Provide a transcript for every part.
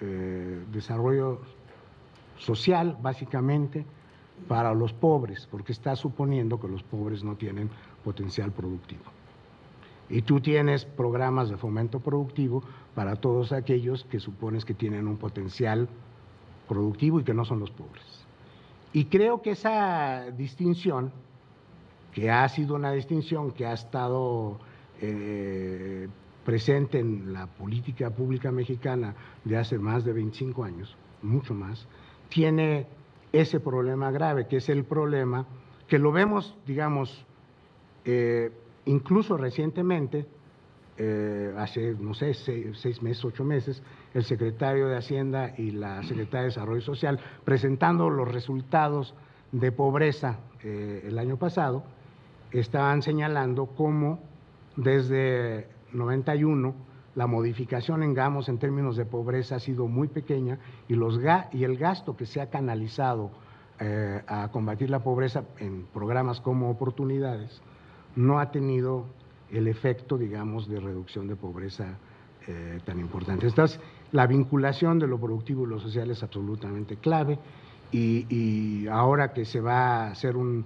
desarrollo social, básicamente, para los pobres, porque está suponiendo que los pobres no tienen potencial productivo. Y tú tienes programas de fomento productivo para todos aquellos que supones que tienen un potencial productivo y que no son los pobres. Y creo que esa distinción, que ha sido una distinción que ha estado presente en la política pública mexicana de hace más de 25 años, mucho más, tiene ese problema grave, que es el problema que lo vemos, digamos, incluso recientemente, hace, no sé, 6 meses, 8 meses, el secretario de Hacienda y la secretaria de Desarrollo Social presentando los resultados de pobreza el año pasado, estaban señalando cómo desde 91 la modificación en GAMOS en términos de pobreza ha sido muy pequeña y el gasto que se ha canalizado a combatir la pobreza en programas como Oportunidades no ha tenido el efecto, digamos, de reducción de pobreza tan importante. Entonces, la vinculación de lo productivo y lo social es absolutamente clave y ahora que se va a hacer un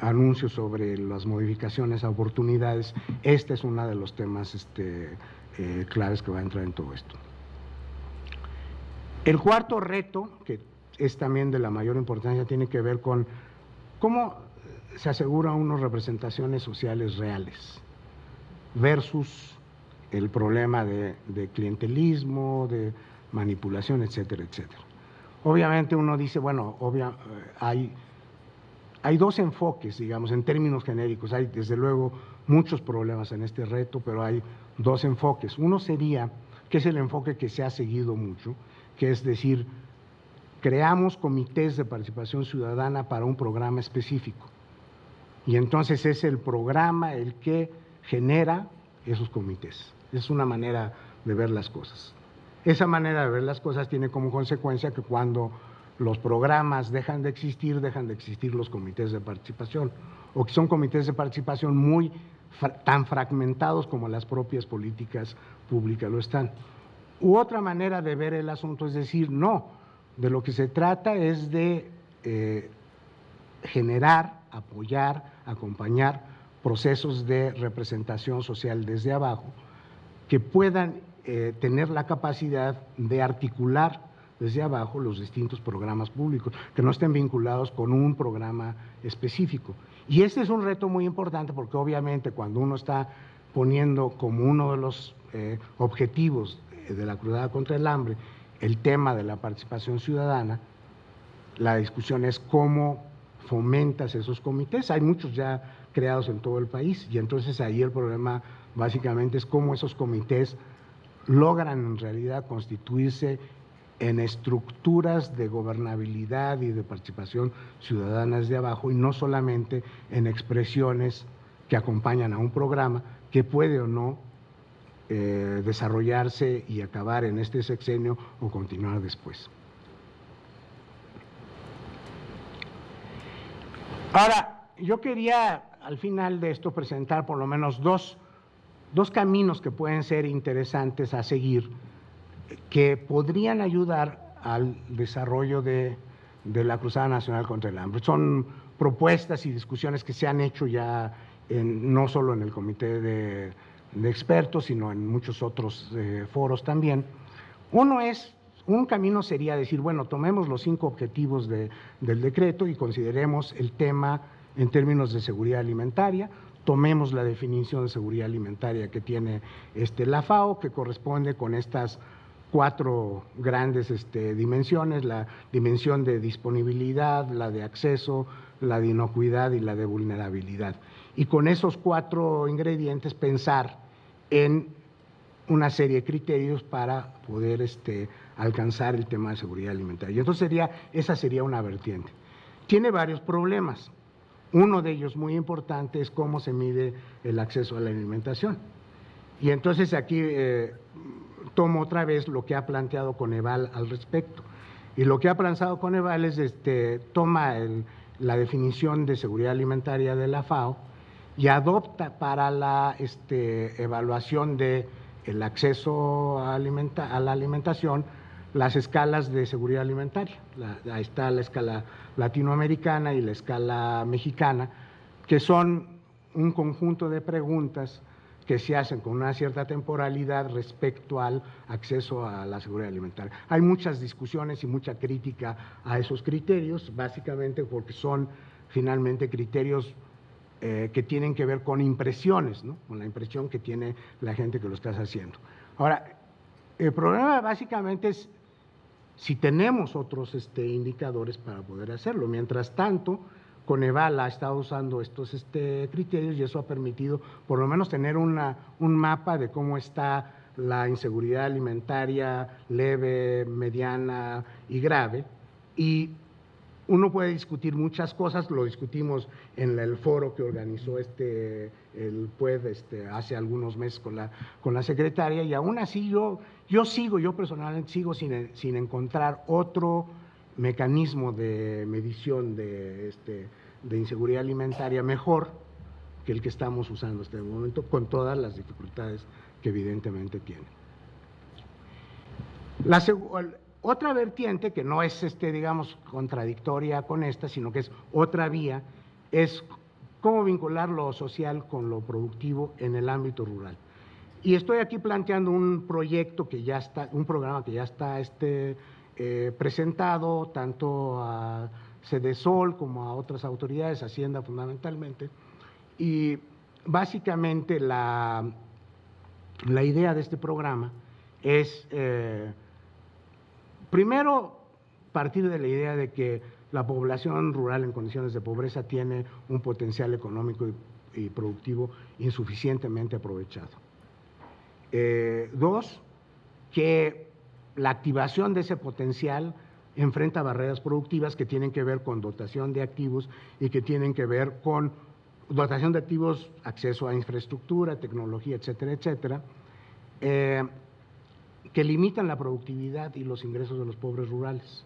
anuncio sobre las modificaciones a Oportunidades, este es uno de los temas claves que va a entrar en todo esto. El cuarto reto, que es también de la mayor importancia, tiene que ver con cómo se asegura unas representaciones sociales reales versus el problema de clientelismo, de manipulación, etcétera, etcétera. Obviamente uno dice, bueno, hay dos enfoques, digamos, en términos genéricos. Hay, desde luego, muchos problemas en este reto, pero hay dos enfoques. Uno sería, que es el enfoque que se ha seguido mucho, que es decir, creamos comités de participación ciudadana para un programa específico. Y entonces es el programa el que genera esos comités. Es una manera de ver las cosas. Esa manera de ver las cosas tiene como consecuencia que cuando los programas dejan de existir los comités de participación, o que son comités de participación tan fragmentados como las propias políticas públicas lo están. U otra manera de ver el asunto es decir, no, de lo que se trata es de generar, apoyar, acompañar procesos de representación social desde abajo que puedan tener la capacidad de articular desde abajo los distintos programas públicos, que no estén vinculados con un programa específico. Y este es un reto muy importante porque obviamente cuando uno está poniendo como uno de los objetivos de la Cruzada contra el Hambre el tema de la participación ciudadana, la discusión es cómo fomentas esos comités. Hay muchos ya creados en todo el país y entonces ahí el problema básicamente es cómo esos comités logran en realidad constituirse en estructuras de gobernabilidad y de participación ciudadana desde abajo y no solamente en expresiones que acompañan a un programa que puede o no desarrollarse y acabar en este sexenio o continuar después. Ahora, yo quería al final de esto presentar por lo menos dos caminos que pueden ser interesantes a seguir, que podrían ayudar al desarrollo de la Cruzada Nacional contra el Hambre. Son propuestas y discusiones que se han hecho ya no solo en el Comité de Expertos, sino en muchos otros foros también. Un camino sería decir, bueno, tomemos los 5 objetivos del decreto y consideremos el tema en términos de seguridad alimentaria, tomemos la definición de seguridad alimentaria que tiene la FAO, que corresponde con estas 4 grandes dimensiones, la dimensión de disponibilidad, la de acceso, la de inocuidad y la de vulnerabilidad. Y con esos 4 ingredientes pensar en una serie de criterios para poder alcanzar el tema de seguridad alimentaria. Y entonces esa sería una vertiente. Tiene varios problemas. Uno de ellos muy importante es cómo se mide el acceso a la alimentación. Y entonces aquí tomo otra vez lo que ha planteado Coneval al respecto. Y lo que ha planteado Coneval es toma la definición de seguridad alimentaria de la FAO y adopta para la evaluación del acceso a la alimentación las escalas de seguridad alimentaria. Ahí está la escala latinoamericana y la escala mexicana, que son un conjunto de preguntas que se hacen con una cierta temporalidad respecto al acceso a la seguridad alimentaria. Hay muchas discusiones y mucha crítica a esos criterios, básicamente porque son finalmente criterios que tienen que ver con impresiones, ¿no? Con la impresión que tiene la gente que lo está haciendo. Ahora, el problema básicamente es si tenemos otros indicadores para poder hacerlo. Mientras tanto, Coneval ha estado usando estos criterios y eso ha permitido por lo menos tener un mapa de cómo está la inseguridad alimentaria leve, mediana y grave. Y uno puede discutir muchas cosas, lo discutimos en el foro que organizó el PUED hace algunos meses con la secretaria, y aún así yo personalmente sigo sin encontrar otro mecanismo de medición de inseguridad alimentaria mejor que el que estamos usando en este momento, con todas las dificultades que evidentemente tiene. Otra vertiente, que no es, digamos, contradictoria con esta, sino que es otra vía, es cómo vincular lo social con lo productivo en el ámbito rural. Y estoy aquí planteando un proyecto que ya está, un programa que ya está presentado tanto a Sedesol como a otras autoridades, Hacienda fundamentalmente, y básicamente la idea de este programa es primero, partir de la idea de que la población rural en condiciones de pobreza tiene un potencial económico y productivo insuficientemente aprovechado. Dos, que la activación de ese potencial enfrenta barreras productivas que tienen que ver con dotación de activos y que tienen que ver con dotación de activos, acceso a infraestructura, tecnología, etcétera, etcétera, que limitan la productividad y los ingresos de los pobres rurales.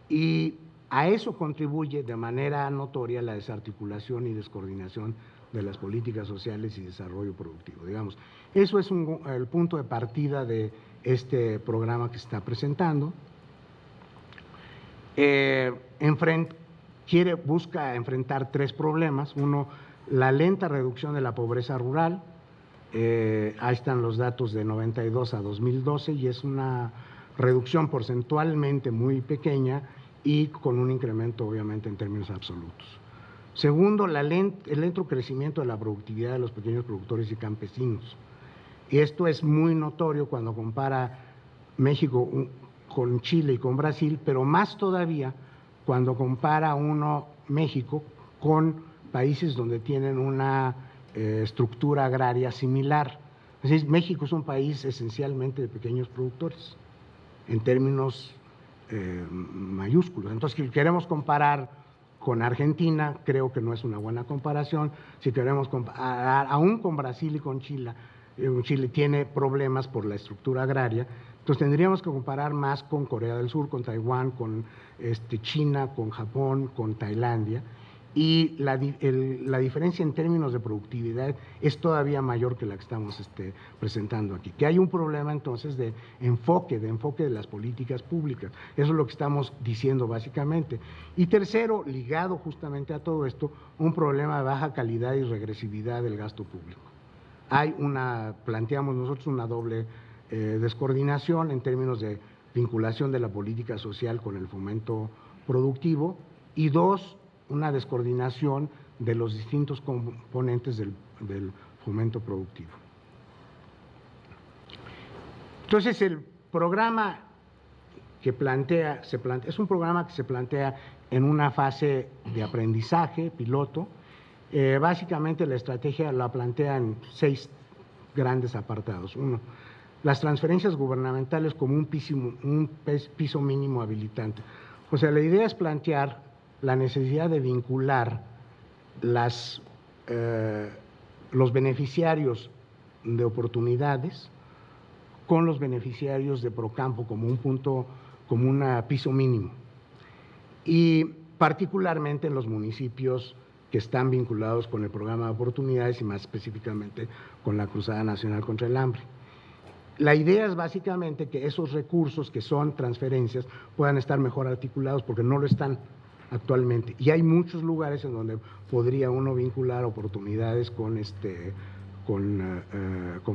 Y a eso contribuye de manera notoria la desarticulación y descoordinación de las políticas sociales y desarrollo productivo. Digamos, eso es el punto de partida de este programa que se está presentando. Busca enfrentar tres problemas. Uno, la lenta reducción de la pobreza rural. Ahí están los datos de 92 a 2012 y es una reducción porcentualmente muy pequeña y con un incremento obviamente en términos absolutos. Segundo, el lento crecimiento de la productividad de los pequeños productores y campesinos. Y esto es muy notorio cuando compara México con Chile y con Brasil, pero más todavía cuando compara México con países donde tienen una estructura agraria similar. Es decir, México es un país esencialmente de pequeños productores, en términos mayúsculos. Entonces, si queremos comparar con Argentina, creo que no es una buena comparación. Si queremos comparar aún con Brasil y con Chile, Chile tiene problemas por la estructura agraria, entonces tendríamos que comparar más con Corea del Sur, con Taiwán, con China, con Japón, con Tailandia. Y la diferencia en términos de productividad es todavía mayor que la que estamos presentando aquí. Que hay un problema entonces de enfoque de las políticas públicas. Eso es lo que estamos diciendo básicamente. Y tercero, ligado justamente a todo esto, un problema de baja calidad y regresividad del gasto público. Planteamos nosotros una doble descoordinación en términos de vinculación de la política social con el fomento productivo y dos, una descoordinación de los distintos componentes del fomento productivo. Entonces, el programa que es un programa que se plantea en una fase de aprendizaje, piloto. Básicamente la estrategia la plantea en 6 grandes apartados. Uno, las transferencias gubernamentales como un piso mínimo habilitante. O sea, la idea es plantear la necesidad de vincular los beneficiarios de oportunidades con los beneficiarios de Procampo como un piso mínimo, y particularmente en los municipios que están vinculados con el programa de oportunidades y más específicamente con la Cruzada Nacional contra el Hambre. La idea es básicamente que esos recursos que son transferencias puedan estar mejor articulados porque no lo están actualmente. Y hay muchos lugares en donde podría uno vincular oportunidades con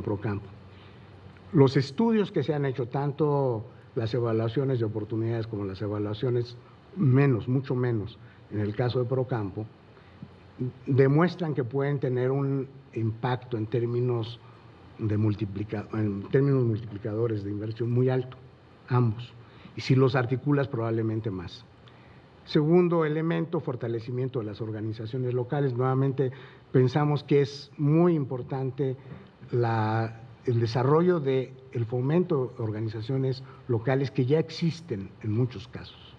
Procampo. Los estudios que se han hecho, tanto las evaluaciones de oportunidades como las evaluaciones mucho menos, en el caso de Procampo, demuestran que pueden tener un impacto en términos multiplicadores de inversión muy alto, ambos, y si los articulas probablemente más. Segundo elemento, fortalecimiento de las organizaciones locales. Nuevamente pensamos que es muy importante el desarrollo del fomento de organizaciones locales que ya existen en muchos casos.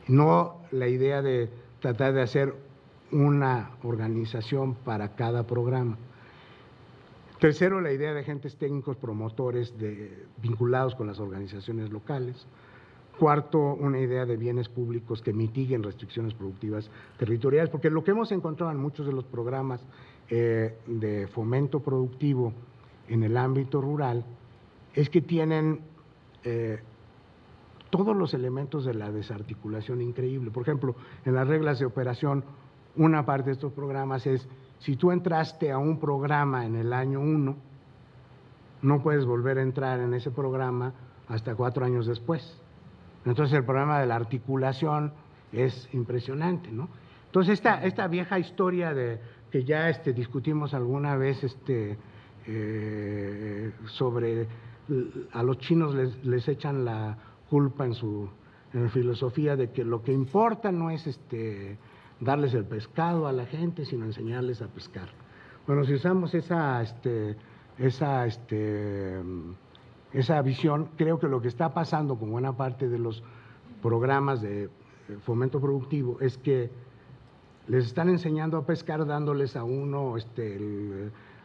No la idea de tratar de hacer una organización para cada programa. Tercero, la idea de agentes técnicos promotores vinculados con las organizaciones locales. Cuarto, una idea de bienes públicos que mitiguen restricciones productivas territoriales, porque lo que hemos encontrado en muchos de los programas de fomento productivo en el ámbito rural es que tienen todos los elementos de la desarticulación increíble. Por ejemplo, en las reglas de operación, una parte de estos programas es, si tú entraste a un programa en el año 1, no puedes volver a entrar en ese programa hasta 4 años después. Entonces el problema de la articulación es impresionante, ¿no? Entonces esta vieja historia que ya discutimos alguna vez sobre a los chinos les echan la culpa en la filosofía de que lo que importa no es darles el pescado a la gente, sino enseñarles a pescar. Bueno, si usamos esa visión, creo que lo que está pasando con buena parte de los programas de fomento productivo es que les están enseñando a pescar dándoles a uno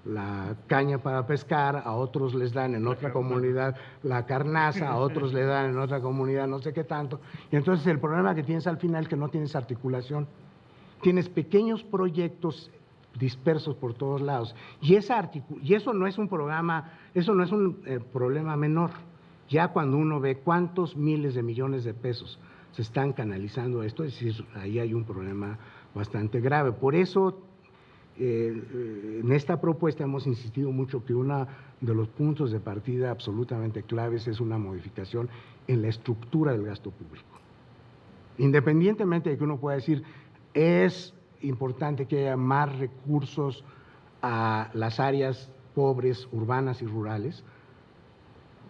la caña para pescar, a otros les dan en otra comunidad la carnaza, a otros le dan en otra comunidad no sé qué tanto. Y entonces el problema que tienes al final es que no tienes articulación. Tienes pequeños proyectos dispersos por todos lados. Y eso no es un programa, eso no es un problema menor. Ya cuando uno ve cuántos miles de millones de pesos se están canalizando a esto, es decir, ahí hay un problema bastante grave. Por eso, en esta propuesta hemos insistido mucho que uno de los puntos de partida absolutamente claves es una modificación en la estructura del gasto público. Independientemente de que uno pueda decir, es importante que haya más recursos a las áreas pobres, urbanas y rurales,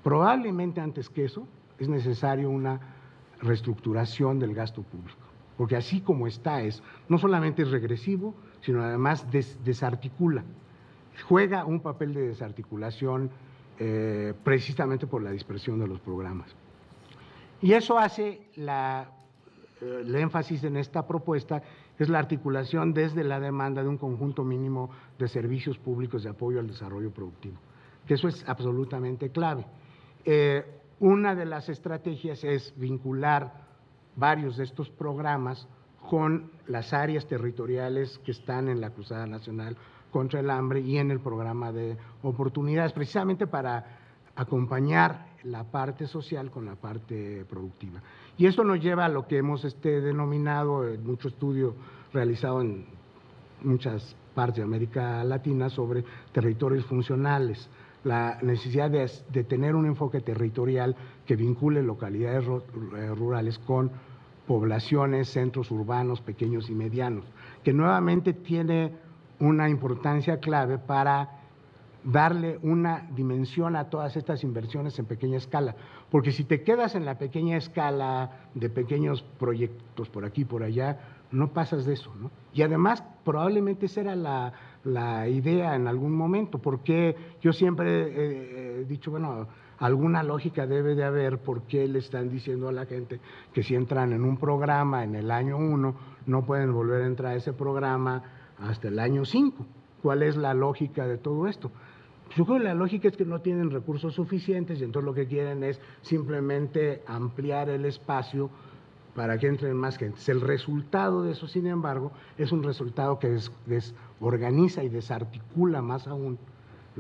probablemente antes que eso es necesario una reestructuración del gasto público, porque así como está no solamente es regresivo, sino además desarticula, juega un papel de desarticulación precisamente por la dispersión de los programas. Y eso hace el énfasis en esta propuesta es la articulación desde la demanda de un conjunto mínimo de servicios públicos de apoyo al desarrollo productivo, que eso es absolutamente clave. Una de las estrategias es vincular varios de estos programas con las áreas territoriales que están en la Cruzada Nacional contra el Hambre y en el programa de oportunidades, precisamente para acompañar la parte social con la parte productiva. Y esto nos lleva a lo que hemos denominado mucho estudio realizado en muchas partes de América Latina sobre territorios funcionales, la necesidad de tener un enfoque territorial que vincule localidades rurales con poblaciones, centros urbanos pequeños y medianos, que nuevamente tiene una importancia clave para darle una dimensión a todas estas inversiones en pequeña escala, porque si te quedas en la pequeña escala de pequeños proyectos por aquí y por allá, no pasas de eso, ¿no? Y además probablemente esa era la idea en algún momento, porque yo siempre he dicho, bueno, alguna lógica debe de haber por qué le están diciendo a la gente que si entran en un programa en el año 1 no pueden volver a entrar a ese programa hasta el año 5. ¿Cuál es la lógica de todo esto? Yo creo que la lógica es que no tienen recursos suficientes y entonces lo que quieren es simplemente ampliar el espacio para que entren más gente. El resultado de eso, sin embargo, es un resultado que desorganiza y desarticula más aún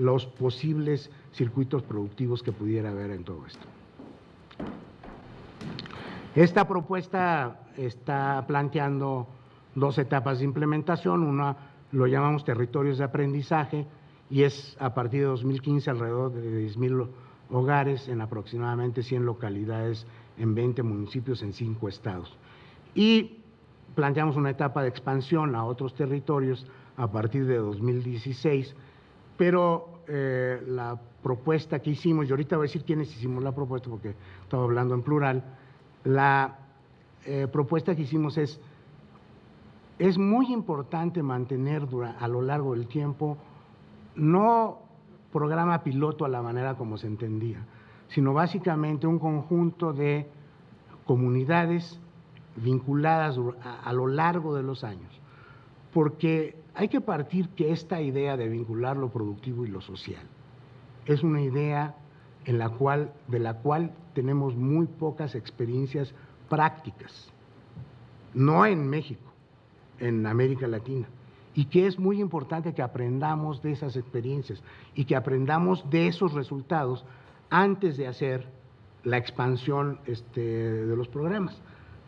los posibles circuitos productivos que pudiera haber en todo esto. Esta propuesta está planteando dos etapas de implementación. Una lo llamamos territorios de aprendizaje y es a partir de 2015 alrededor de 10,000 hogares en aproximadamente 100 localidades en 20 municipios en 5 estados. Y planteamos una etapa de expansión a otros territorios a partir de 2016, pero la propuesta que hicimos, y ahorita voy a decir quiénes hicimos la propuesta porque estaba hablando en plural, la propuesta que hicimos es muy importante mantener a lo largo del tiempo, no programa piloto a la manera como se entendía, sino básicamente un conjunto de comunidades vinculadas a lo largo de los años, porque hay que partir que esta idea de vincular lo productivo y lo social es una idea de la cual tenemos muy pocas experiencias prácticas, no en México, en América Latina, y que es muy importante que aprendamos de esas experiencias y que aprendamos de esos resultados antes de hacer la expansión de los programas.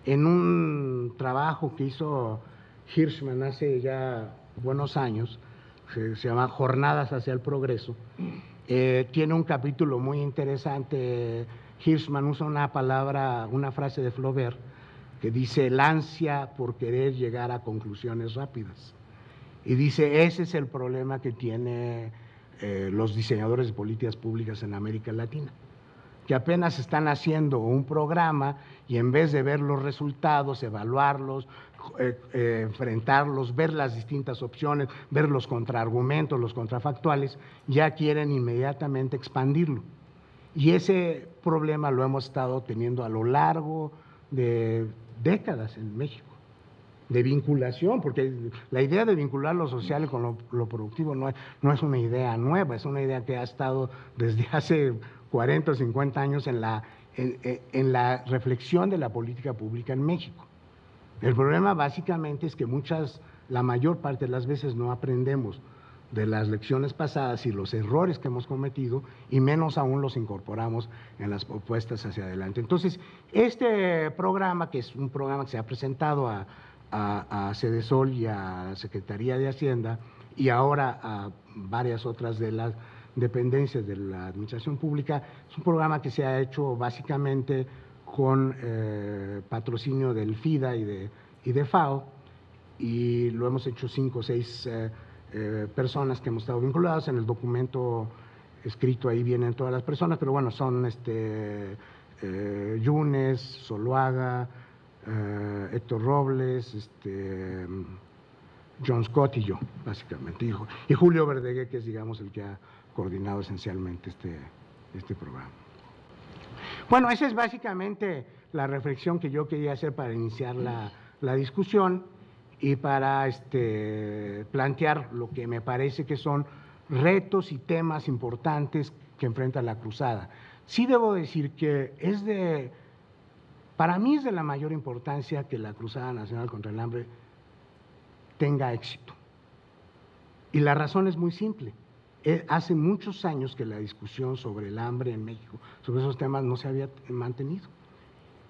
En un trabajo que hizo Hirschman hace ya buenos años, se llama Jornadas hacia el Progreso, tiene un capítulo muy interesante. Hirschman usa una frase de Flaubert que dice el ansia por querer llegar a conclusiones rápidas. Y dice, ese es el problema que tienen los diseñadores de políticas públicas en América Latina, que apenas están haciendo un programa y en vez de ver los resultados, evaluarlos, enfrentarlos, ver las distintas opciones, ver los contraargumentos, los contrafactuales, ya quieren inmediatamente expandirlo. Y ese problema lo hemos estado teniendo a lo largo de décadas en México, de vinculación, porque la idea de vincular lo social con lo productivo no es una idea nueva, es una idea que ha estado desde hace 40 o 50 años en la reflexión de la política pública en México. El problema básicamente es que la mayor parte de las veces no aprendemos de las lecciones pasadas y los errores que hemos cometido, y menos aún los incorporamos en las propuestas hacia adelante. Entonces, este programa, que es un programa que se ha presentado a Cedesol y a la Secretaría de Hacienda y ahora a varias otras de las dependencias de la Administración Pública, es un programa que se ha hecho básicamente con patrocinio del FIDA y de FAO, y lo hemos hecho 5 o 6 personas que hemos estado vinculadas. En el documento escrito ahí vienen todas las personas, pero bueno, son Yunes, Zuluaga, Héctor Robles, John Scott y yo, básicamente, y Julio Verdeguer, que es, digamos, el que ha coordinado esencialmente este programa. Bueno, esa es básicamente la reflexión que yo quería hacer para iniciar la discusión y para plantear lo que me parece que son retos y temas importantes que enfrenta la cruzada. Sí debo decir que para mí es de la mayor importancia que la Cruzada Nacional contra el Hambre tenga éxito. Y la razón es muy simple. Hace muchos años que la discusión sobre el hambre en México, sobre esos temas, no se había mantenido.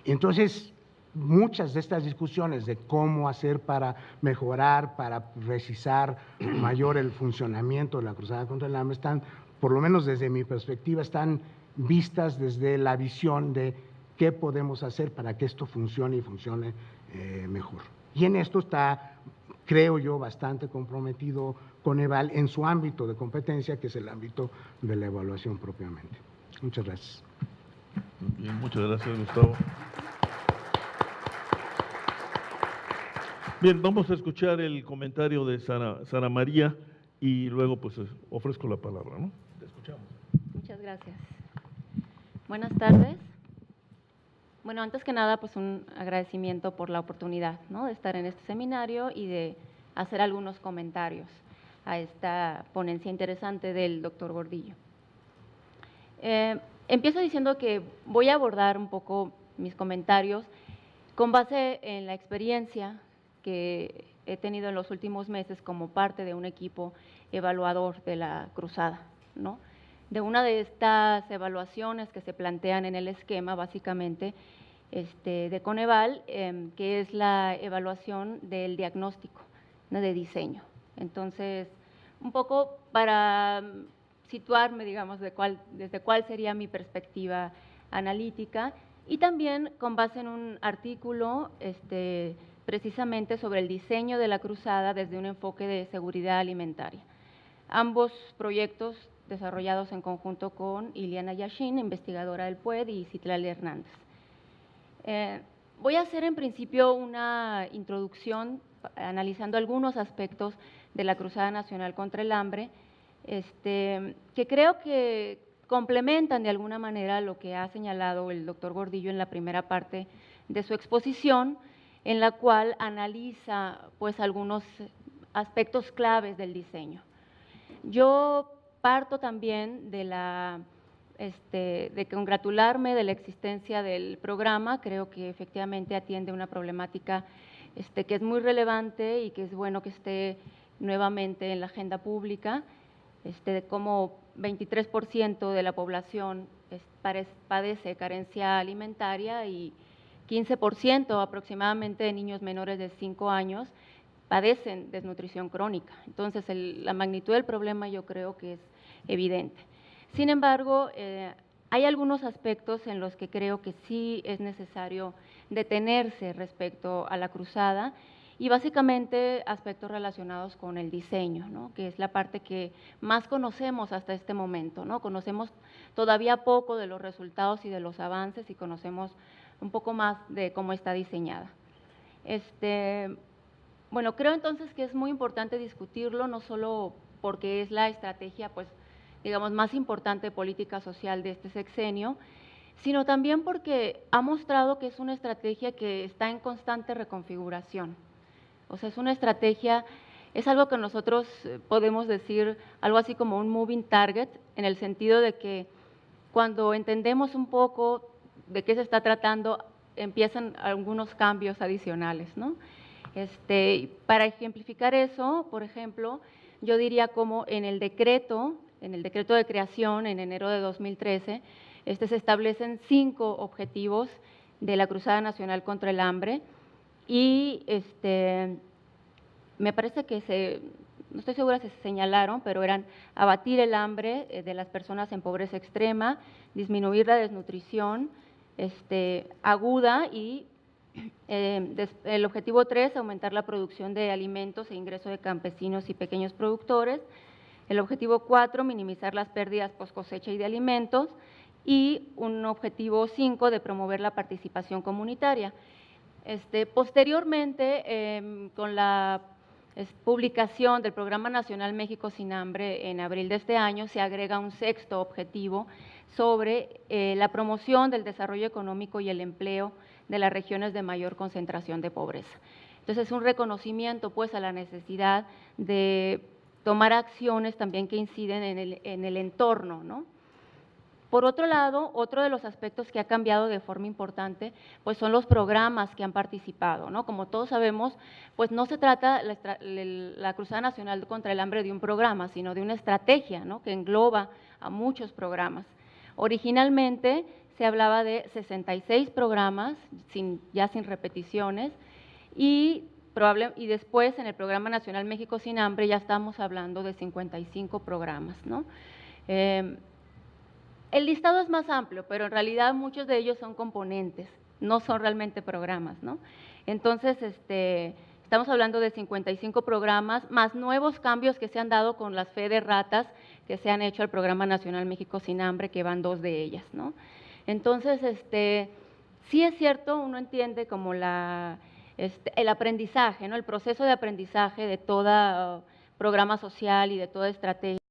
Entonces, muchas de estas discusiones de cómo hacer para mejorar, para precisar mayor el funcionamiento de la Cruzada contra el Hambre están, por lo menos desde mi perspectiva, están vistas desde la visión de qué podemos hacer para que esto funcione y funcione mejor. Y en esto está, creo yo, bastante comprometido Coneval en su ámbito de competencia, que es el ámbito de la evaluación propiamente. Muchas gracias. Bien, muchas gracias, Gustavo. Bien, vamos a escuchar el comentario de Sara María y luego pues ofrezco la palabra, ¿no? Te escuchamos. Muchas gracias. Buenas tardes. Bueno, antes que nada, pues un agradecimiento por la oportunidad, ¿no?, de estar en este seminario y de hacer algunos comentarios a esta ponencia interesante del doctor Gordillo. Empiezo diciendo que voy a abordar un poco mis comentarios con base en la experiencia que he tenido en los últimos meses como parte de un equipo evaluador de la Cruzada. ¿no? De una de estas evaluaciones que se plantean en el esquema, básicamente, de Coneval, que es la evaluación del diagnóstico, ¿no?, de diseño. Entonces, un poco para situarme, digamos, desde cuál sería mi perspectiva analítica, y también con base en un artículo precisamente sobre el diseño de la cruzada desde un enfoque de seguridad alimentaria. Ambos proyectos desarrollados en conjunto con Iliana Yashin, investigadora del PUED, y Citlali Hernández. Voy a hacer en principio una introducción analizando algunos aspectos de la Cruzada Nacional contra el Hambre, que creo que complementan de alguna manera lo que ha señalado el doctor Gordillo en la primera parte de su exposición, en la cual analiza pues algunos aspectos claves del diseño. Yo parto también de congratularme de la existencia del programa. Creo que efectivamente atiende una problemática que es muy relevante y que es bueno que esté nuevamente en la agenda pública, de cómo 23% de la población padece carencia alimentaria y 15% aproximadamente de niños menores de 5 años padecen desnutrición crónica. Entonces, la magnitud del problema yo creo que es evidente. Sin embargo, hay algunos aspectos en los que creo que sí es necesario detenerse respecto a la cruzada, y básicamente aspectos relacionados con el diseño, ¿no?, que es la parte que más conocemos hasta este momento, ¿no? Conocemos todavía poco de los resultados y de los avances, y conocemos un poco más de cómo está diseñada. Bueno, creo entonces que es muy importante discutirlo, no solo porque es la estrategia, pues, digamos, más importante de política social de este sexenio, sino también porque ha mostrado que es una estrategia que está en constante reconfiguración. O sea, es una estrategia, es algo que nosotros podemos decir algo así como un moving target, en el sentido de que cuando entendemos un poco de qué se está tratando, empiezan algunos cambios adicionales, ¿no? Para ejemplificar eso, por ejemplo, yo diría como en el decreto de creación en enero de 2013, se establecen 5 objetivos de la Cruzada Nacional contra el Hambre, y me parece que no estoy segura si se señalaron, pero eran abatir el hambre de las personas en pobreza extrema, disminuir la desnutrición aguda, y el objetivo 3, aumentar la producción de alimentos e ingreso de campesinos y pequeños productores. El objetivo 4, minimizar las pérdidas post cosecha y de alimentos. Y un objetivo 5, de promover la participación comunitaria. Posteriormente, con la publicación del Programa Nacional México Sin Hambre en abril de este año, se agrega un 6º objetivo sobre la promoción del desarrollo económico y el empleo de las regiones de mayor concentración de pobreza. Entonces, es un reconocimiento pues a la necesidad de tomar acciones también que inciden en el entorno, ¿no? Por otro lado, otro de los aspectos que ha cambiado de forma importante, pues son los programas que han participado, ¿no? Como todos sabemos, pues no se trata la Cruzada Nacional contra el Hambre de un programa, sino de una estrategia, ¿no?, que engloba a muchos programas. Originalmente se hablaba de 66 programas, ya sin repeticiones, y después en el Programa Nacional México Sin Hambre ya estamos hablando de 55 programas, ¿no? El listado es más amplio, pero en realidad muchos de ellos son componentes, no son realmente programas, ¿no? Entonces, estamos hablando de 55 programas, más nuevos cambios que se han dado con las fe de ratas que se han hecho al Programa Nacional México Sin Hambre, que van 2 de ellas, ¿no? Entonces, sí es cierto, uno entiende como el aprendizaje, ¿no?, el proceso de aprendizaje de todo programa social y de toda estrategia.